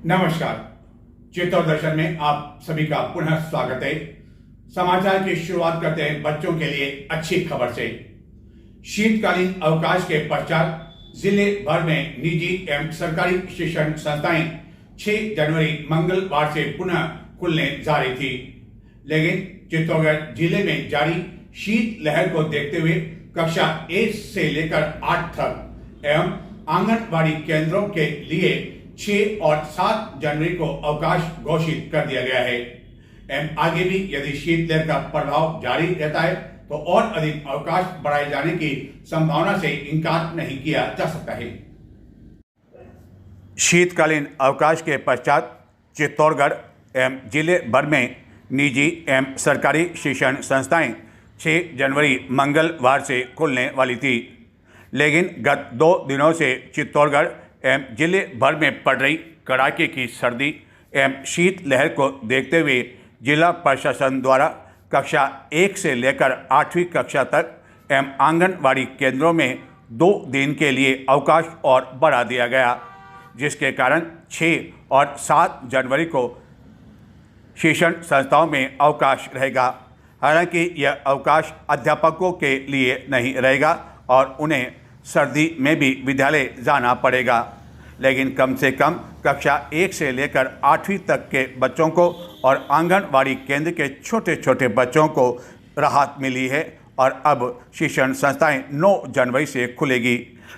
नमस्कार। चित्तौड़ दर्शन में आप सभी का पुनः स्वागत है। समाचार की शुरुआत करते हैं बच्चों के लिए अच्छी खबर से। शीतकालीन अवकाश के पश्चात जिले भर में निजी एवं सरकारी शिक्षण संस्थाएं 6 जनवरी मंगलवार से पुनः खुलने जा रही थी, लेकिन चित्तौड़गढ़ जिले में जारी शीत लहर को देखते हुए कक्षा 1 से लेकर 8 तक एवं आंगनबाड़ी केंद्रों के लिए 6 और 7 जनवरी को अवकाश घोषित कर दिया गया है एवं आगे भी यदि शीतलहर का प्रभाव जारी रहता है तो और अधिक अवकाश बढ़ाए जाने की संभावना से इनकार नहीं किया जा सकता है। शीतकालीन अवकाश के पश्चात चित्तौड़गढ़ एवं जिले भर में निजी एवं सरकारी शिक्षण संस्थाएं 6 जनवरी मंगलवार से खुलने वाली थी, लेकिन गत 2 दिनों से चित्तौड़गढ़ एवं जिले भर में पड़ रही कड़ाके की सर्दी एवं शीत लहर को देखते हुए जिला प्रशासन द्वारा कक्षा 1 से लेकर 8वीं कक्षा तक एवं आंगनबाड़ी केंद्रों में 2 दिन के लिए अवकाश और बढ़ा दिया गया, जिसके कारण 6 और 7 जनवरी को शिक्षण संस्थाओं में अवकाश रहेगा। हालांकि यह अवकाश अध्यापकों के लिए नहीं रहेगा और उन्हें सर्दी में भी विद्यालय जाना पड़ेगा, लेकिन कम से कम कक्षा 1 से लेकर 8वीं तक के बच्चों को और आंगनबाड़ी केंद्र के छोटे छोटे बच्चों को राहत मिली है और अब शिक्षण संस्थाएं 9 जनवरी से खुलेगी।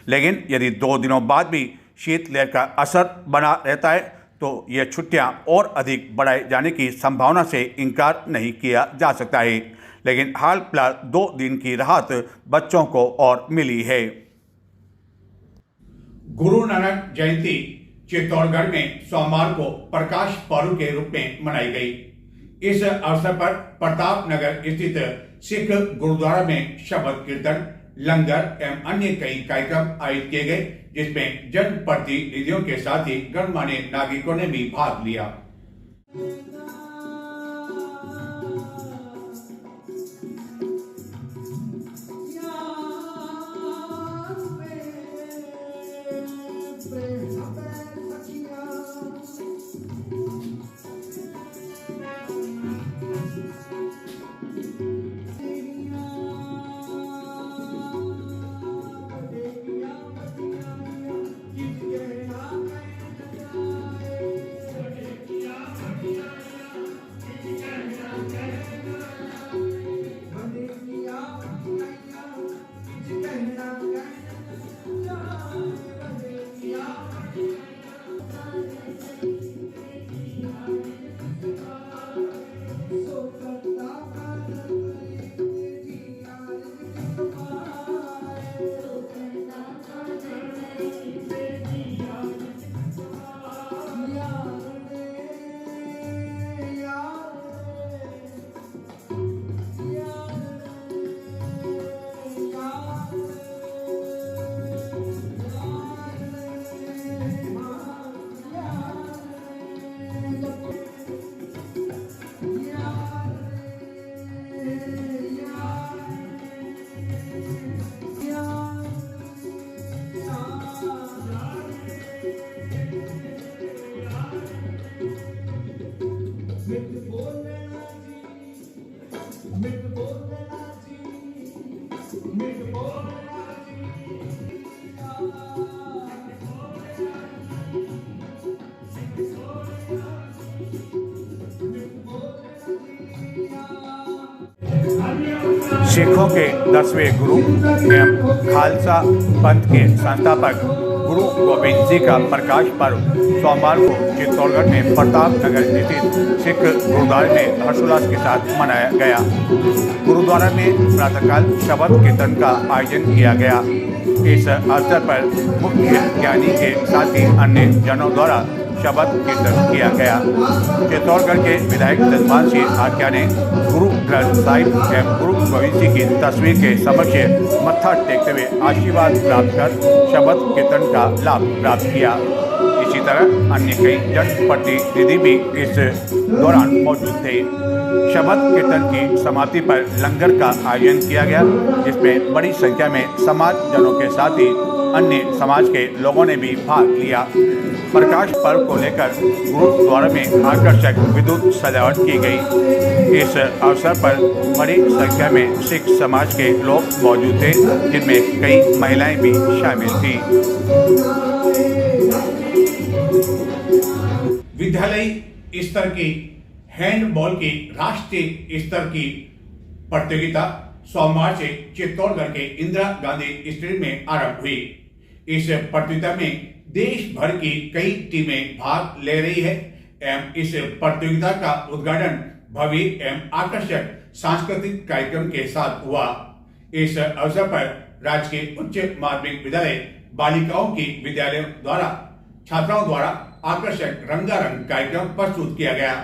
लेकिन यदि 2 दिनों बाद भी शीतलहर का असर बना रहता है तो ये छुट्टियां और अधिक बढ़ाए जाने की संभावना से इनकार नहीं किया जा सकता है, लेकिन हाल फिलहाल 2 दिन की राहत बच्चों को और मिली है। गुरु नानक जयंती चित्तौड़गढ़ में सोमवार को प्रकाश पर्व के रूप में मनाई गई। इस अवसर पर प्रताप नगर स्थित सिख गुरुद्वारा में शबद कीर्तन, लंगर एवं अन्य कई कार्यक्रम आयोजित किए गए, जिसमें जनप्रतिनिधियों के साथ ही गणमान्य नागरिकों ने भी भाग लिया। सिखों के 10वें गुरु एवं खालसा पंथ के संस्थापक गुरु गोविंद जी का प्रकाश पर्व सोमवार को चित्तौड़गढ़ में प्रताप नगर स्थित सिख गुरुद्वारे में हर्षोल्लास के साथ मनाया गया। गुरुद्वारा में प्रातःकाल शबद कीर्तन का आयोजन किया गया। इस अवसर पर मुख्य ज्ञानी के साथ ही अन्य जनों द्वारा शबद कीर्तन किया गया। चित्तौड़गढ़ के विधायक जसपाल सिंह आख्या ने गुरु ग्रंथ साहिब एवं गुरु गोविंद सिंह की तस्वीर के समक्ष मत्था टेकते हुए आशीर्वाद प्राप्त कर शबद कीर्तन का लाभ प्राप्त किया। इसी तरह अन्य कई जनप्रतिनिधि भी इस दौरान मौजूद थे। शबद कीर्तन की समाप्ति पर लंगर का आयोजन किया गया, जिसमें बड़ी संख्या में समाज जनों के साथ ही अन्य समाज के लोगों ने भी भाग लिया। प्रकाश पर्व को लेकर गुरुद्वारा में आकर्षक विद्युत सजावट की गई। इस अवसर पर बड़ी संख्या में सिख समाज के लोग मौजूद थे, जिनमें कई महिलाएं भी शामिल थीं। विद्यालय स्तर की हैंडबॉल की राष्ट्रीय स्तर की प्रतियोगिता सोमवार से चित्तौड़गढ़ के इंदिरा गांधी स्टेडियम में आरंभ हुई। इस प्रतियोगिता में देश भर की कई टीमें भाग ले रही है एवं इस प्रतियोगिता का उद्घाटन भव्य एवं आकर्षक सांस्कृतिक कार्यक्रम के साथ हुआ। इस अवसर पर राज्य के उच्च माध्यमिक विद्यालय बालिकाओं की विद्यालयों द्वारा छात्राओं द्वारा आकर्षक रंगारंग कार्यक्रम प्रस्तुत किया गया,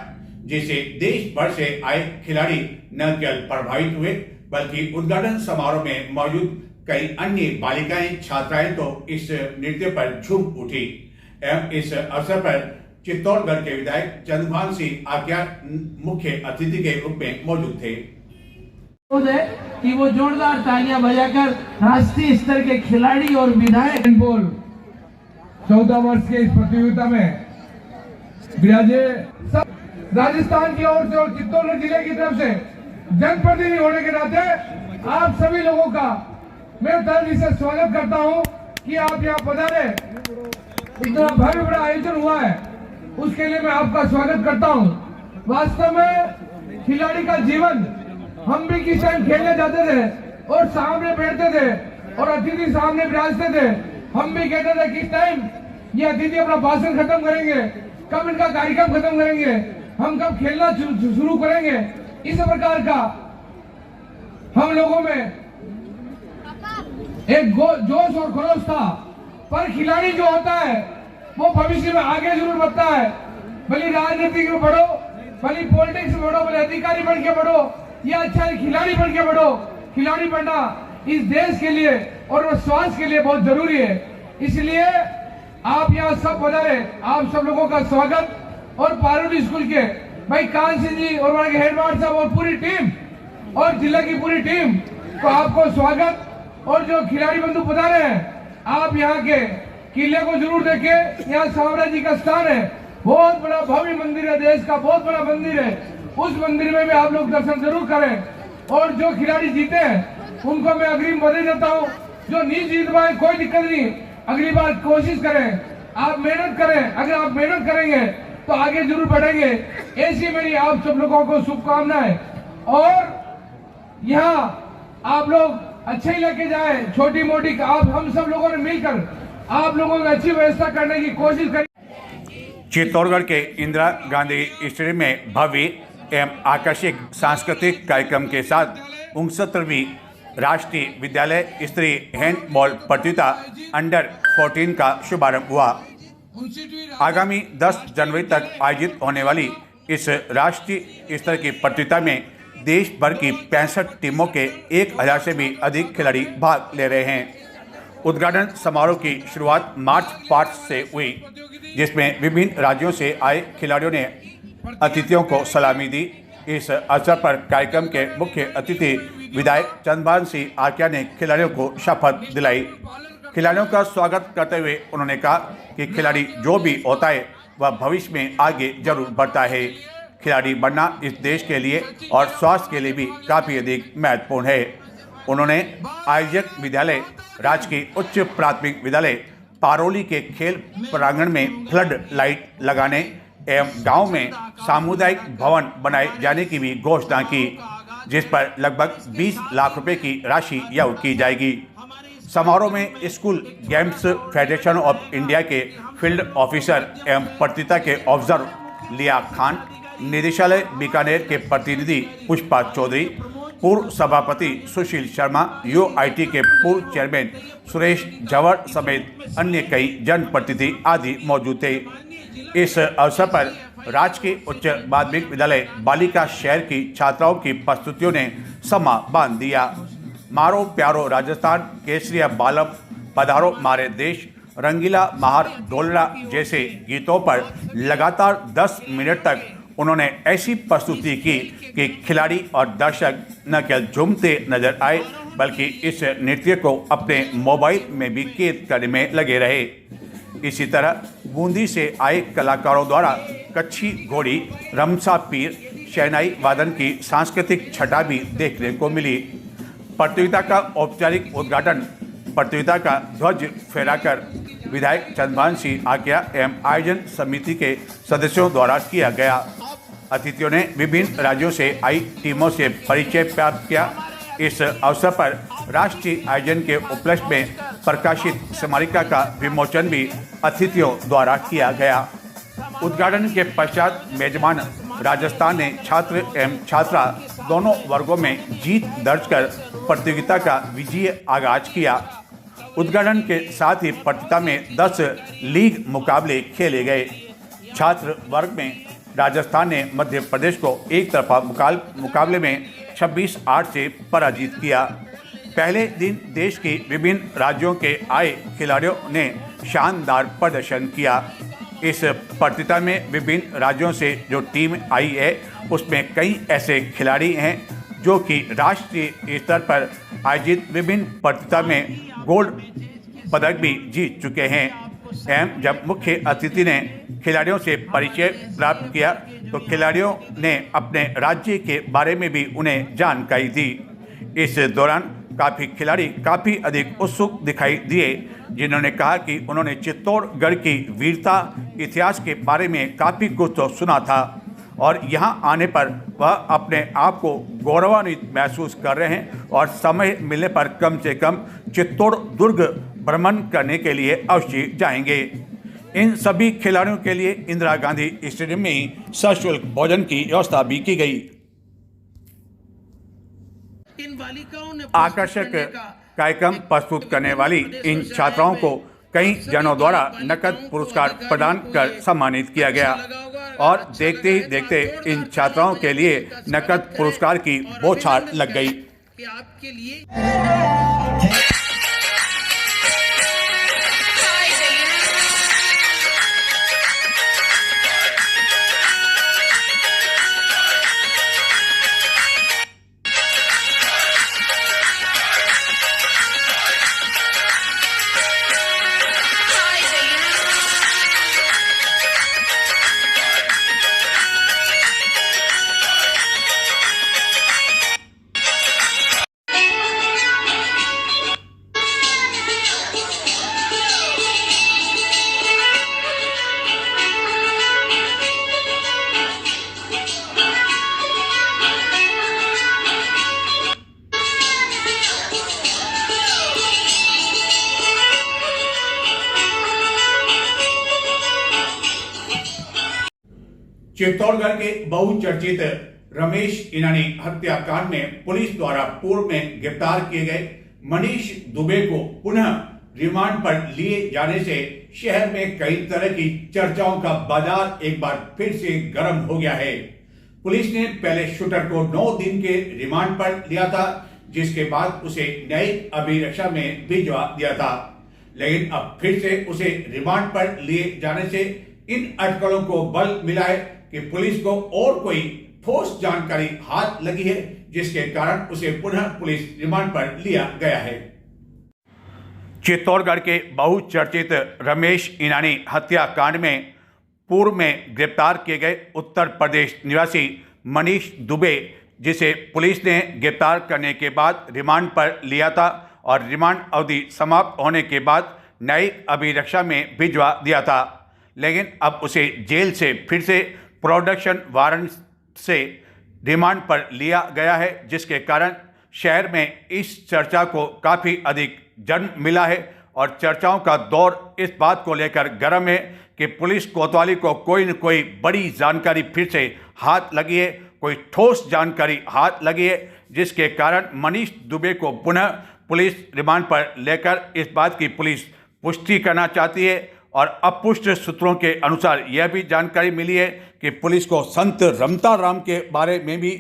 जिसे देश भर से आए खिलाड़ी न केवल प्रभावित हुए बल्कि उद्घाटन समारोह में मौजूद कई अन्य बालिकाएं छात्राएं तो इस नृत्य पर झूम उठी एवं इस अवसर पर चित्तौड़गढ़ के विधायक चंद्रभान सिंह आक्या मुख्य अतिथि के रूप में मौजूद थे। कि वो जोरदार तालियां बजाकर राष्ट्रीय स्तर के खिलाड़ी और विधायक हैंडबॉल 14 वर्ष के इस प्रतियोगिता में विराजे सब राजस्थान की ओर से और चित्तौड़गढ़ जिले की तरफ से जनप्रतिनिधि होने के नाते आप सभी लोगों का मैं दिल से स्वागत करता हूं कि आप यहाँ पधारे। इतना भव्य बड़ा आयोजन हुआ है, उसके लिए मैं आपका स्वागत करता हूं। वास्तव में खिलाड़ी का जीवन, हम भी किस टाइम खेलने जाते थे और सामने बैठते थे और अतिथि सामने विराजते थे, हम भी कहते थे किस टाइम ये अतिथि अपना भाषण खत्म करेंगे, कब इनका कार्यक्रम खत्म करेंगे, हम कब खेलना शुरू करेंगे। इस प्रकार का हम लोगों में एक जोश और खरोश था। पर खिलाड़ी जो होता है वो भविष्य में आगे जरूर बढ़ता है, भले राजनीति में बढ़ो, भले पॉलिटिक्स में बढ़ो, भले अधिकारी बन के बढ़ो या अच्छा खिलाड़ी बन के बढ़ो। खिलाड़ी बनना इस देश के लिए और स्वास्थ्य के लिए बहुत जरूरी है। इसलिए आप यहाँ सब पधारे, आप सब लोगों का स्वागत। और पारोली स्कूल के भाई कान सिंह जी और वहां के हेडमास्टर साहब और पूरी टीम और जिला की पूरी टीम को आपको स्वागत। और जो खिलाड़ी बंधु पधारे हैं, आप यहाँ के किले को जरूर देखें। यहाँ सावरा जी का स्थान है, बहुत बड़ा भव्य मंदिर है, देश का बहुत बड़ा मंदिर है। उस मंदिर में भी आप लोग दर्शन जरूर करें। और जो खिलाड़ी जीते हैं उनको मैं अग्रिम बधाई देता हूँ। जो नहीं जीत पाए कोई दिक्कत नहीं, अगली बार कोशिश करें, आप मेहनत करें। अगर आप मेहनत करेंगे तो आगे जरूर बढ़ेंगे। ऐसी मेरी आप सब लोगों को शुभकामनाएं। और यहाँ आप लोग अच्छे ही लेके जाए, छोटी मोटी आप हम सब लोगों ने मिलकर आप लोगों की अच्छी व्यवस्था करने की कोशिश करें। चित्तौड़गढ़ के इंदिरा गांधी स्टेडियम में भव्य एवं आकर्षक सांस्कृतिक कार्यक्रम के साथ 69वीं राष्ट्रीय विद्यालय स्तरीय हैंडबॉल प्रतियोगिता अंडर 14 का शुभारंभ हुआ। आगामी 10 जनवरी तक आयोजित होने वाली इस राष्ट्रीय स्तर की प्रतियोगिता में देश भर की 65 टीमों के 1000 से भी अधिक खिलाड़ी भाग ले रहे हैं। उद्घाटन समारोह की शुरुआत मार्च पास्ट से हुई, जिसमें विभिन्न राज्यों से आए खिलाड़ियों ने अतिथियों को सलामी दी। इस अवसर पर कार्यक्रम के मुख्य अतिथि विधायक चंद्रभान सिंह आक्या ने खिलाड़ियों को शपथ दिलाई। खिलाड़ियों का स्वागत करते हुए उन्होंने कहा कि खिलाड़ी जो भी होता है वह भविष्य में आगे जरूर बढ़ता है। खिलाड़ी बनना इस देश के लिए और स्वास्थ्य के लिए भी काफ़ी अधिक महत्वपूर्ण है। उन्होंने आयोजक विद्यालय राजकीय उच्च प्राथमिक विद्यालय पारोली के खेल प्रांगण में फ्लड लाइट लगाने एवं गांव में सामुदायिक भवन बनाए जाने की भी घोषणा की, जिस पर लगभग 20 लाख रुपए की राशि व्यय की जाएगी। समारोह में school games federation of India के फील्ड ऑफिसर एवं प्रतियोगिता के ऑब्जर्वर लिया खान, निदेशालय बीकानेर के प्रतिनिधि पुष्पा चौधरी, पूर्व सभापति सुशील शर्मा, यूआईटी के पूर्व चेयरमैन सुरेश झवर समेत अन्य कई जनप्रतिनिधि आदि मौजूद थे। इस अवसर पर राजकीय उच्च माध्यमिक विद्यालय बालिका शहर की छात्राओं की प्रस्तुतियों ने समा बांध दिया। मारो प्यारो राजस्थान, केसरिया बालम, पधारो मारे देश, रंगीला महार ढोलना जैसे गीतों पर लगातार 10 मिनट तक उन्होंने ऐसी प्रस्तुति की कि खिलाड़ी और दर्शक न केवल झूमते नजर आए बल्कि इस नृत्य को अपने मोबाइल में भी कैद करने में लगे रहे। इसी तरह बूंदी से आए कलाकारों द्वारा कच्छी घोड़ी, रमसा पीर, शहनाई वादन की सांस्कृतिक छटा भी देखने को मिली। प्रतियोगिता का औपचारिक उद्घाटन प्रतियोगिता का ध्वज फहराकर विधायक चंद्रभान सिंह आज्ञा एवं आयोजन समिति के सदस्यों द्वारा किया गया। अतिथियों ने विभिन्न राज्यों से आई टीमों से परिचय प्राप्त किया। इस अवसर पर राष्ट्रीय आयोजन के उपलक्ष्य में प्रकाशित स्मारिका का विमोचन भी अतिथियों द्वारा किया गया। उद्घाटन के पश्चात मेजबान राजस्थान ने छात्र एवं छात्रा दोनों वर्गों में जीत दर्ज कर प्रतियोगिता का विजयी आगाज किया। उद्घाटन के साथ ही प्रतियोगिता में 10 लीग मुकाबले खेले गए। छात्र वर्ग में राजस्थान ने मध्य प्रदेश को एक तरफा मुकाबले में 26-8 से पराजित किया। पहले दिन देश के विभिन्न राज्यों के आए खिलाड़ियों ने शानदार प्रदर्शन किया। इस प्रतियोगिता में विभिन्न राज्यों से जो टीम आई है उसमें कई ऐसे खिलाड़ी हैं जो कि राष्ट्रीय स्तर पर आयोजित विभिन्न प्रतियोगिता में गोल्ड पदक भी जीत चुके हैं। एवं जब मुख्य अतिथि ने खिलाड़ियों से परिचय प्राप्त किया तो खिलाड़ियों ने अपने राज्य के बारे में भी उन्हें जानकारी दी। इस दौरान काफ़ी खिलाड़ी काफ़ी अधिक उत्सुक दिखाई दिए, जिन्होंने कहा कि उन्होंने चित्तौड़गढ़ की वीरता इतिहास के बारे में काफ़ी कुछ तो सुना था और यहाँ आने पर वह अपने आप को गौरवान्वित महसूस कर रहे हैं और समय मिलने पर कम से कम चित्तौड़ दुर्ग भ्रमण करने के लिए अवश्य जाएंगे। इन सभी खिलाड़ियों के लिए इंदिरा गांधी स्टेडियम में ही सशुल्क भोजन की व्यवस्था भी की गई। आकर्षक कार्यक्रम प्रस्तुत करने वाली इन छात्राओं को कई जनों द्वारा नकद पुरस्कार प्रदान कर सम्मानित किया गया और देखते ही देखते इन छात्राओं के लिए नकद पुरस्कार की बौछार लग गई। आपके लिए चित्तौड़गढ़ के बहुचर्चित रमेश इनानी हत्याकांड में पुलिस द्वारा पूर्व में गिरफ्तार किए गए मनीष दुबे को पुनः रिमांड पर लिए जाने से शहर में कई तरह की चर्चाओं का बाजार एक बार फिर से गर्म हो गया है। पुलिस ने पहले शूटर को 9 दिन के रिमांड पर लिया था, जिसके बाद उसे न्यायिक अभिरक्षा में भिजवा दिया था, लेकिन अब फिर से उसे रिमांड पर लिए जाने से इन अटकलों को बल मिला है कि पुलिस को और कोई ठोस जानकारी हाथ लगी है, जिसके कारण उसे पुनः पुलिस रिमांड पर लिया गया है। चित्तौड़गढ़ के बहुचर्चित रमेश इनानी हत्याकांड में पूर्व में गिरफ्तार किए गए उत्तर प्रदेश निवासी मनीष दुबे, जिसे पुलिस ने गिरफ्तार करने के बाद रिमांड पर लिया था और रिमांड अवधि समाप्त होने के बाद न्यायिक अभिरक्षा में भिजवा दिया था, लेकिन अब उसे जेल से फिर से प्रोडक्शन वारंट से रिमांड पर लिया गया है, जिसके कारण शहर में इस चर्चा को काफ़ी अधिक जन्म मिला है और चर्चाओं का दौर इस बात को लेकर गर्म है कि पुलिस कोतवाली को कोई न कोई बड़ी जानकारी फिर से हाथ लगी है, कोई ठोस जानकारी हाथ लगी है, जिसके कारण मनीष दुबे को पुनः पुलिस रिमांड पर लेकर इस बात की पुलिस पुष्टि करना चाहती है। और अपुष्ट सूत्रों के अनुसार यह भी जानकारी मिली है कि पुलिस को संत रमता राम के बारे में भी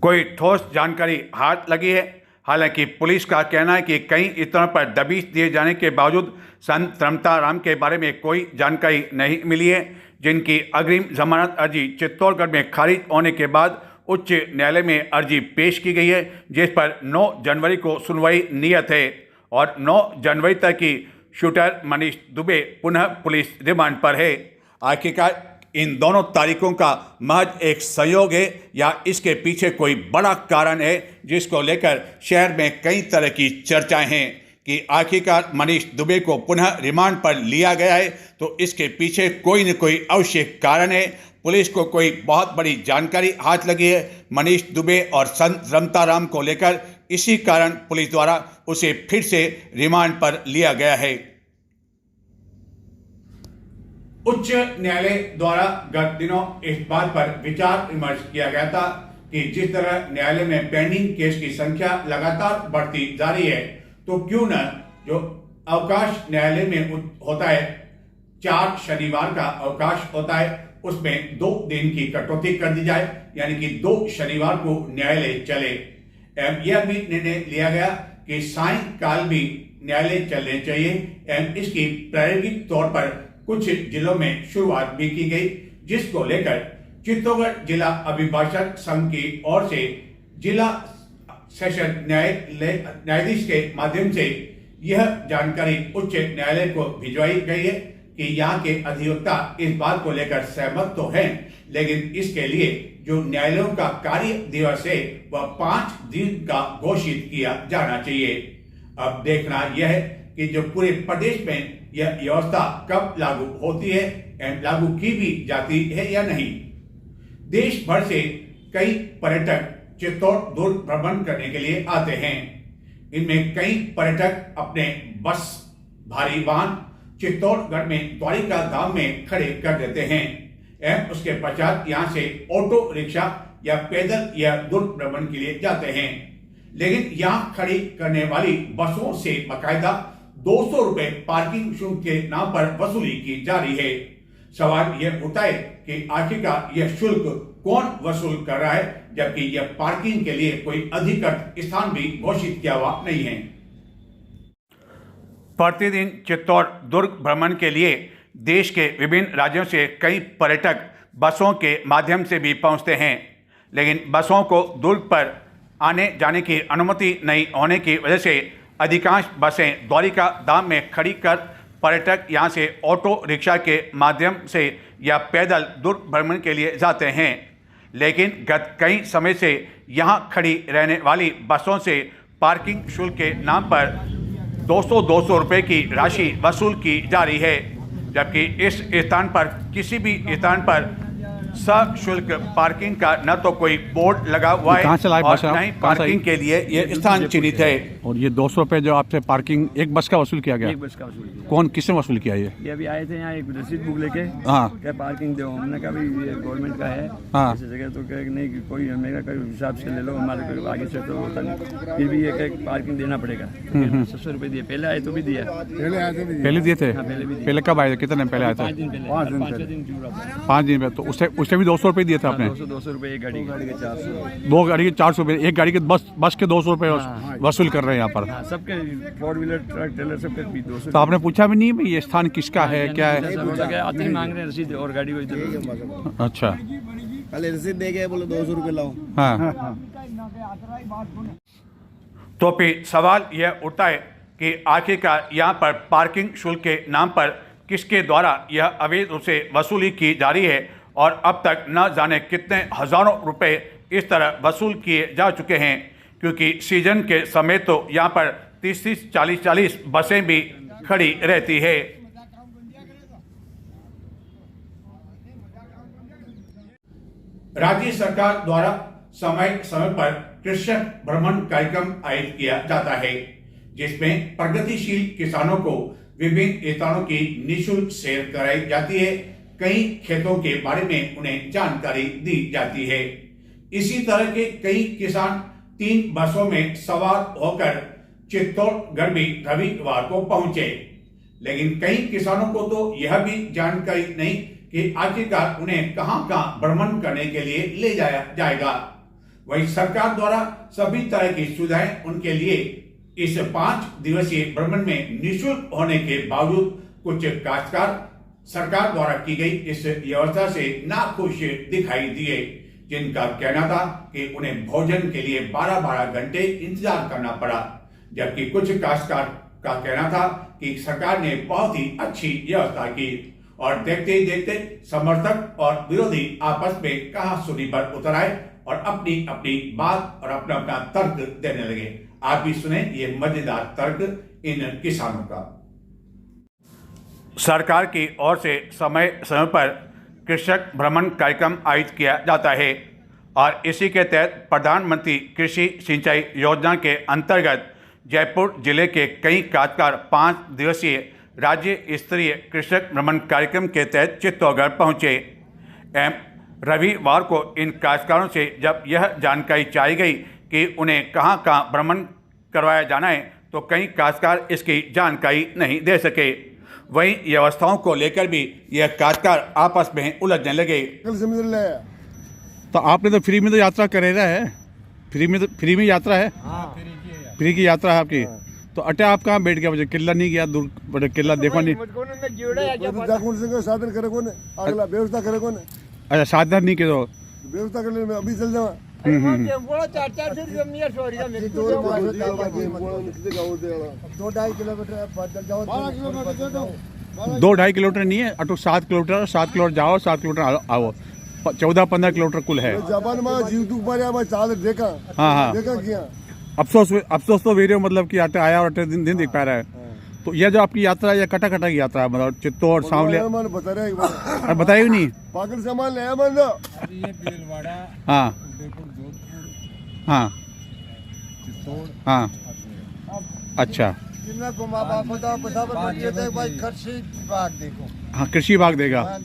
कोई ठोस जानकारी हाथ लगी है। हालांकि पुलिस का कहना है कि कई स्थानों पर दबिश दिए जाने के बावजूद संत रमताराम के बारे में कोई जानकारी नहीं मिली है, जिनकी अग्रिम जमानत अर्जी चित्तौड़गढ़ में खारिज होने के बाद उच्च न्यायालय में अर्जी पेश की गई है, जिस पर 9 जनवरी को सुनवाई नियत है और 9 जनवरी तक की शूटर मनीष दुबे पुनः पुलिस रिमांड पर है। आखिरकार इन दोनों तारीखों का महज एक संयोग है या इसके पीछे कोई बड़ा कारण है, जिसको लेकर शहर में कई तरह की चर्चाएं हैं कि आखिरकार मनीष दुबे को पुनः रिमांड पर लिया गया है तो इसके पीछे कोई न कोई अवश्य कारण है। पुलिस को कोई बहुत बड़ी जानकारी हाथ लगी है मनीष दुबे और संत रमताराम को लेकर, इसी कारण पुलिस द्वारा उसे फिर से रिमांड पर लिया गया है। उच्च न्यायालय द्वारा गत दिनों इस बात पर विचार विमर्श किया गया था कि जिस तरह न्यायालय में पेंडिंग केस की संख्या लगातार बढ़ती जा रही है, तो क्यों न जो अवकाश न्यायालय में होता है, 4 शनिवार का अवकाश होता है, उसमें 2 दिन की कटौती कर दी जाए, यानी कि 2 शनिवार को न्यायालय चले। यह भी निर्णय लिया गया कि सायंकाल भी न्यायालय चलने चाहिए एवं इसकी प्रायोगिक तौर पर कुछ जिलों में शुरुआत भी की गई, जिसको लेकर चित्तौड़गढ़ जिला अभिभाषक संघ की ओर से जिला सेशन न्यायाधीश के माध्यम से यह जानकारी उच्च न्यायालय को भिजवाई गई है कि यहाँ के अधिवक्ता इस बात को लेकर सहमत तो हैं, लेकिन इसके लिए जो न्यायालयों का कार्य दिवस है वह 5 दिन का घोषित किया जाना चाहिए। अब देखना यह है कि जो पूरे प्रदेश में यह व्यवस्था कब लागू होती है एवं लागू की भी जाती है या नहीं। देश भर से कई पर्यटक चित्तौड़ दुर्ग भ्रमण करने के लिए आते हैं। इनमें कई पर्यटक अपने बस, भारी वाहन चित्तौड़गढ़ में द्वारिका धाम में खड़े कर देते हैं एवं उसके पश्चात यहाँ से ऑटो रिक्शा या पैदल या दुर्ग भ्रमण के लिए जाते हैं। लेकिन यहाँ खड़ी करने वाली बसों से बाकायदा 200 रुपए पार्किंग शुल्क के नाम पर वसूली की जा रही है। सवाल यह उठता है कि आखिरकार यह शुल्क कौन वसूल कर रहा है, जबकि यह पार्किंग के लिए कोई अधिकृत स्थान भी घोषित किया हुआ नहीं है। प्रतिदिन चित्तौड़ दुर्ग भ्रमण के लिए देश के विभिन्न राज्यों से कई पर्यटक बसों के माध्यम से भी पहुंचते हैं, लेकिन बसों को दुर्ग पर आने जाने की अनुमति नहीं होने की वजह से अधिकांश बसें द्वारिका धाम में खड़ी कर पर्यटक यहां से ऑटो रिक्शा के माध्यम से या पैदल दुर्ग भ्रमण के लिए जाते हैं। लेकिन गत कई समय से यहां खड़ी रहने वाली बसों से पार्किंग शुल्क के नाम पर 200 रुपए की राशि वसूल की जा रही है, जबकि इस स्थान पर किसी भी स्थान पर सशुल्क पार्किंग का न तो कोई बोर्ड लगा हुआ है और न ही पार्किंग के लिए ये स्थान चिन्हित है। और ये 200 रुपए जो आपसे पार्किंग एक बस का वसूल किया गया, एक बस का वसूल किया। कौन किसने वसूल किया ये अभी आए थे यहाँ एक रसीद बुक लेके, हाँ क्या पार्किंग दो, हमने कहा भाई ये गवर्नमेंट का है, हाँ ऐसी जगह तो कह नहीं कि कोई मेरा कोई हिसाब से ले लो, हमारे को आगे से तो होता नहीं, फिर भी एक पार्किंग देना पड़ेगा। 700 रुपए दिए, पहले आए तो भी दिया, पहले दिए थे। पहले कब आए थे, कितने पहले आए थे? 5 दिन पहले। 5 दिन पहले। तो उससे भी 200 रुपए दिए थे आपने? 200 रुपए एक गाड़ी के 400, 2 गाड़ी के 400 रुपए, एक गाड़ी के बस के 200 रुपए वसूल कर रहे हैं यहाँ पर। सबके 4 व्हीलर ट्रक ट्रेलर सबके 200। तो आपने पूछा भी नहीं भाई ये स्थान किसका है, क्या है? आते ही मांग रहे हैं रसीद और गाड़ी को इधर। अच्छा, पहले रसीद दे गए, बोले 200 रुपये लाओ। हाँ। तो फिर सवाल यह उठता है कि आखिरकार यहाँ पर पार्किंग शुल्क के नाम पर किसके द्वारा यह अवैध रूप से वसूली की जा रही है और अब तक न जाने कितने हजारों रुपए इस तरह वसूल किए जा चुके हैं, क्योंकि सीजन के समय तो यहाँ पर 30-30, 40-40 बसें भी खड़ी रहती है। राज्य सरकार द्वारा समय समय पर कृषक भ्रमण कार्यक्रम आयोजित किया जाता है, जिसमें प्रगतिशील किसानों को विभिन्न स्थानों की निःशुल्क सैर कराई जाती है। कई खेतों के बारे में उन्हें जानकारी दी जाती है। इसी तरह के कई किसान 3 बसों में सवार होकर चित्तौड़गढ़ भी रविवार को पहुंचे, लेकिन कई किसानों को तो यह भी जानकारी नहीं कि आखिरकार उन्हें कहां-कहां भ्रमण करने के लिए ले जाया जाएगा। वहीं सरकार द्वारा सभी तरह की सुविधाएं उनके लिए इस 5 दिवसीय भ्रमण में निःशुल्क होने के बावजूद कुछ काश्तकार सरकार द्वारा की गई इस व्यवस्था से नाखुश दिखाई दिए, जिनका कहना था कि उन्हें भोजन के लिए 12-12 घंटे इंतजार करना पड़ा, जबकि कुछ काश्तकार का कहना था कि सरकार ने बहुत ही अच्छी व्यवस्था की। और देखते ही देखते समर्थक और विरोधी आपस में कहासुनी पर उतर आए और अपनी अपनी बात और अपना अपना तर्क देने लगे। आप भी सुने ये मजेदार तर्क इन किसानों का। सरकार की ओर से समय समय पर कृषक भ्रमण कार्यक्रम आयोजित किया जाता है और इसी के तहत प्रधानमंत्री कृषि सिंचाई योजना के अंतर्गत जयपुर जिले के कई काश्तकार 5 दिवसीय राज्य स्तरीय कृषक भ्रमण कार्यक्रम के तहत चित्तौड़गढ़ पहुंचे। रविवार को इन काश्तकारों से जब यह जानकारी चाही गई कि उन्हें कहां कहां भ्रमण करवाया जाना है तो कई काश्तकार इसकी जानकारी नहीं दे सके। वहीं व्यवस्थाओं को लेकर भी यह काश्तकार आपस में उलझने लगे। तो आपने तो फ्री में तो यात्रा करेगा है, फ्री में यात्रा है, फ्री की यात्रा है आपकी। तो अटे आप कहाँ बैठ गया? मुझे किला नहीं गया, दूर बड़े किला देखो नहीं। साधन करे कौन, अगला व्यवस्था करे कौन? अच्छा साधन नहीं के तो व्यवस्था कर ले, मैं अभी चल जाऊँ। 2-2.5 किलोमीटर नहीं है, अटो 7 किलोमीटर, 7 किलोमीटर जाओ, 7 किलोमीटर आओ, 14-15 किलोमीटर कुल है। जबान में जीव दुख मारे मैं चाल देखा। हाँ देखा किया। अफसोस तो वीडियो मतलब कि अटे आया और अटे दिन दिख पा रहा है। तो यह जो आपकी यात्रा है, कटा की यात्रा है, मतलब चित्तौड़ सांवले बता रहे बताइए नहीं पागल सामान ले बंद। हाँ हाँ हाँ अच्छा हाँ कृषि विभाग देगा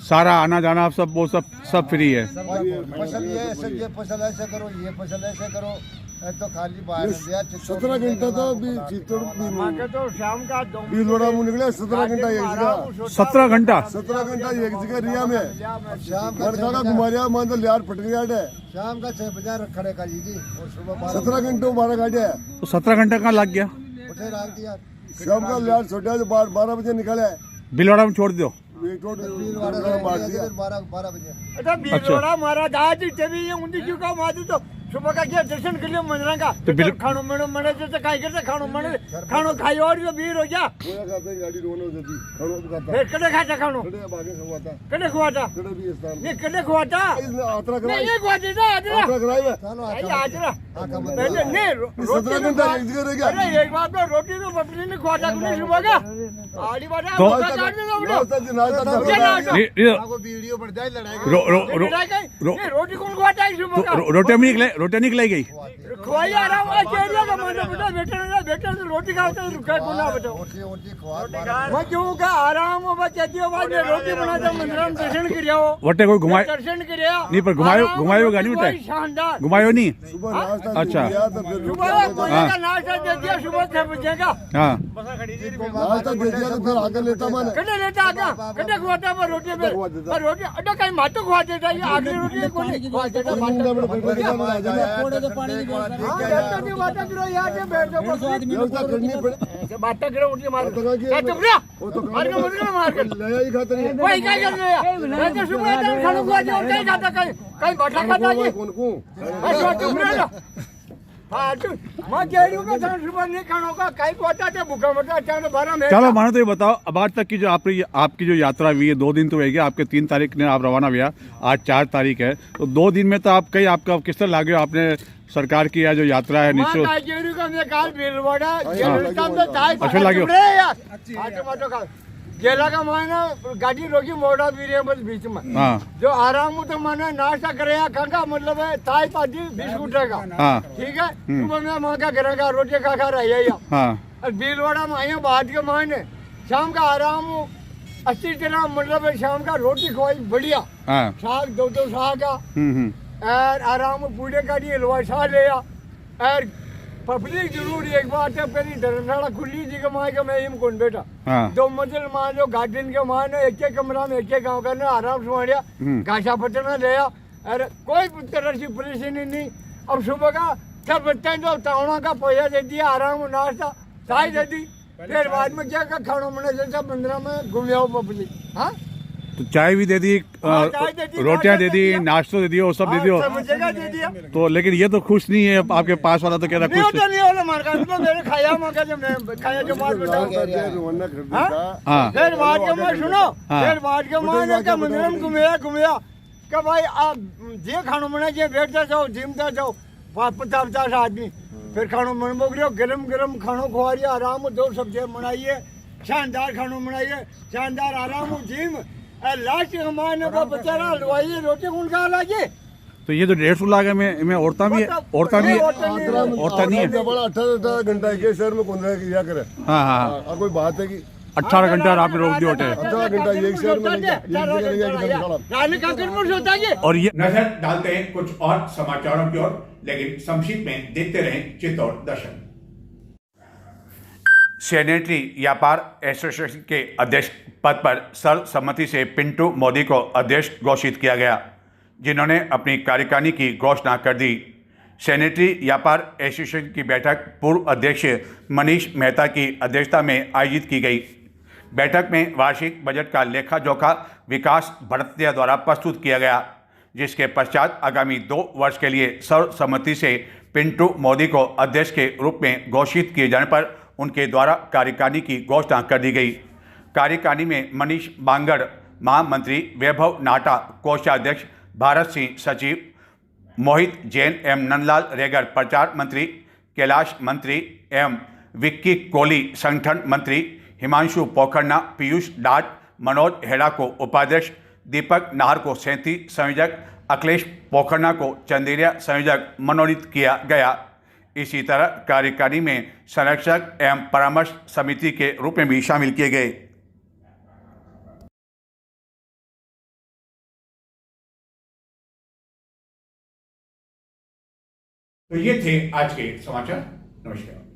सारा आना जाना सब वो सब फ्री है। फसल ये फसल ऐसे करो, ये फसल ऐसे करो, तो खाली बाहर 17 घंटा तो तो शाम का बीलवाड़ा में निकले 17 घंटा एक जगह। 17 घंटा 17 घंटा एक जगह रिया में शाम का घुमारिया मान तो लियार फट गया है। शाम का 6 बजे खड़े कर जी और सुबह 17 घंटों 12 गाड़ियाँ है। तो 17 घंटा कहाँ लग गया? उठे राख दिया। शाम का लियार छोटा 12 बजे निकले, बिलवाड़ा में छोड़ दो। 12 बजे अच्छा महाराज आज तो सुबह का क्या दर्शन कर लिया मंदिर का तो खानो मेड़ो मने जैसे खाई करते खानो मने खानो खाई और जो भीड़ हो जा गाड़ी रोने होती खानो खाता फिर कड़े खाता खानो कड़े खुआता नहीं कड़े खुआता नहीं ये खुआते ना आजरा नहीं 17 घंटा एक जगह रह गया। अरे एक बात तो रोटी तो बकरी ने खुआता कुछ सुबह का आड़ी बाटा वीडियो बढ़ जाए लड़ाई रोटी कौन खुआता है सुबह का? रोटी निकलाई गई खुआई आ रहा हूँ बेटा रोटी खाते रुका को ना बताओ मैं क्यों का आराम हो कहती हो भाई मैं रोटी बनाता मंदिर में दर्शन कर हो वटे कोई घुमाए दर्शन कर नहीं पर घुमाएगा नहीं बेटा शानदार घुमायो नहीं अच्छा सुबह का नाश्ता दे दिया सुबह 6 बजे का। हाँ नाश्ता दे दिया तो फिर आगे लेता मैंने कटे लेता आगा कटे खुआता पर रोटी पर रोटी अड्डा कहीं मातो खुआ देता है आखिरी रोटी को नहीं खुआ देता बात करो उनकी मार वही क्या कर रहे हैं सुबह खाना खुआ दिया कहीं खाता कहीं बैठा खाता चलो मानो तो ये बताओ अब आज तक की जो आपकी जो यात्रा हुई है 2 दिन तो रहेगी, आपके 3 तारीख ने आप रवाना हुआ, आज 4 तारीख है, तो 2 दिन में तो आप कहीं आपका किस तरह लागे आपने सरकार की जो यात्रा है निश्चित अच्छा लगे गेला का मायना गाड़ी रोकी मोड़ा वीरे बस बीच में जो आराम तो मैंने नाश्ता करे खा मतलब है ताई पाजी बिस्कुट का ठीक है सुबह में माँ का घर का रोटी खा रहा भीलवाड़ा में आया बात के मायने शाम का आराम 80 तरह मतलब है शाम का रोटी खवाई बढ़िया साग 2 साग का और आराम पूरे गाड़ी हलवाई सा ले और पब्लिक जरूर एक बात है पहली धर्मशाला खुली जी के माँ के मैं हिम कौन बेटा 2 मंजिल मान जो गार्डन के मान एक कमरा में एक गाँव करना आराम से मारिया घासा पटना ले अरे कोई तरह की परेशानी नहीं। अब सुबह का सब बच्चे जो तावड़ा का पैसा दे दिया, आराम नाश्ता चाय दे दी, फिर बाद में क्या खाना मैंने जैसा मंदिर में घूम आओ पब्लिक। हाँ तो चाय भी दे दी, चाय दे दी, रोटियां दे दी, नाश्ता नाश्ता दे दिया, वो सब दे दियो। सब जगह दे दिया। तो लेकिन ये तो खुश नहीं है आपके पास वाला, तो कह रहा नहीं खुश होता, नहीं होता मार का तो मेरे खाया मौका जब मैं खाया जो बात बताऊं। हाँ फिर बाद के मैं सुनो, फिर बाद के मैं का मंदिर में घूमया कि भाई आप जे खानो मना जे बैठता जाओ, जिमता जाओ, 50 आदमी फिर खानो मन बोगरियो, गरम गरम खानो खुआरिए, आराम 2 सब्जियां बनाइए, शानदार खानो बनाइए, शानदार आराम जिम। लास्ट हमारे वो बेचारा हलवाई रोटी उनका लागे। तो ये जो 150 लाख है में औरता भी औरता नहीं है। बड़ा 18 घंटा के शहर में कौन किया करे। हाँ हाँ, कोई बात है कि 18 घंटे और आपने रोक दिया होटे। 18 घंटा एक शहर में और ये नजर डालते हैं कुछ और समाचारों की ओर, लेकिन संक्षिप्त में देखते रहें चित्तौड़ दर्शन। सैनिटरी व्यापार एसोसिएशन के अध्यक्ष पद पर सर्वसम्मति से पिंटू मोदी को अध्यक्ष घोषित किया गया, जिन्होंने अपनी कार्यकारिणी की घोषणा कर दी। सैनिटरी व्यापार एसोसिएशन की बैठक पूर्व अध्यक्ष मनीष मेहता की अध्यक्षता में आयोजित की गई। बैठक में वार्षिक बजट का लेखा जोखा विकास भड़तिया द्वारा प्रस्तुत किया गया, जिसके पश्चात आगामी 2 वर्ष के लिए सर्वसम्मति से पिंटू मोदी को अध्यक्ष के रूप में घोषित किए जाने पर उनके द्वारा कार्यकारिणी की घोषणा कर दी गई। कार्यकारिणी में मनीष बांगड़ महामंत्री, वैभव नाटा कोषाध्यक्ष, भारत सिंह सचिव, मोहित जैन एवं नंदलाल रेगर प्रचार मंत्री, कैलाश मंत्री एवं विक्की कोहली संगठन मंत्री, हिमांशु पोखरना, पीयूष डाट, मनोज हेड़ा को उपाध्यक्ष, दीपक नाहर को सैंती संयोजक, अखिलेश पोखरना को चंदेरिया संयोजक मनोनीत किया गया। इसी तरह कार्यकारिणी में संरक्षक एवं परामर्श समिति के रूप में भी शामिल किए गए। तो ये थे आज के समाचार। नमस्कार।